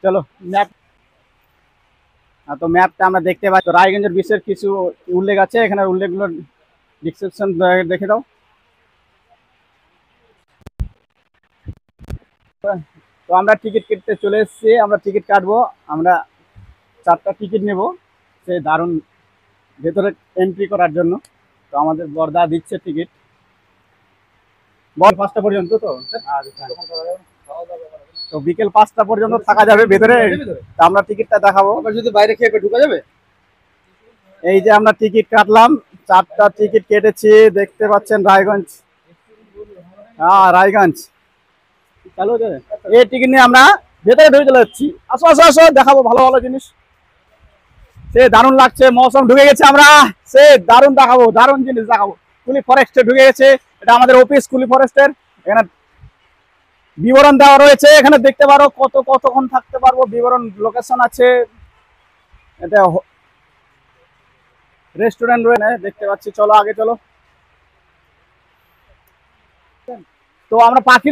চলো ম্যাপ। তো ম্যাপটা আমরা দেখতে পাচ্ছি, রায়গঞ্জের বিশেষ কিছু উল্লেখ আছে, এখানে উল্লেখগুলো ডিসক্রিপশন দেখে দাও। তো আমরা টিকিট কেটে চলে এসেছি, আমরা টিকিট কাটবো। আমরা 4টা টিকিট নেব সে দারুণ ভেতরে এন্ট্রি করার জন্য। তো আমাদের বর্দা দিচ্ছে টিকিট, বল 5টা পর্যন্ত। তো বিকেল 5টা পর্যন্ত থাকা যাবে ভেতরে। তো আমরা টিকিটটা দেখাবো, যদি বাইরে খেয়ে ঢুকা যাবে। এই যে আমরা টিকিট কাটলাম, 4টা টিকিট কেটেছি, দেখতে পাচ্ছেন রায়গঞ্জ। হ্যাঁ রায়গঞ্জ চালু হয়ে যাবে। এই টিকিট নিয়ে আমরা ভেতরে ঢুকে চলে যাচ্ছি। আসো আসো আসো, দেখাবো ভালো ভালো জিনিস। সে দারুণ লাগছে, মৌসুম ঢুকে গেছে, আমরা সে দারুণ দেখাবো, দারুণ জিনিস দেখাবো। কুলি ফরেস্টে ঢুকে গেছে, এটা আমাদের অফিস কুলি ফরেস্টের। এখানে বিবরণ দেওয়া রয়েছে, এখানে দেখতে পারো কতক্ষণ থাকতে পারবো, বিবরণ লোকেশন আছে। এটা রেস্টুরেন্ট রয়েছে দেখতে পাচ্ছি। চলো আগে চলো। তো আমরা পাখির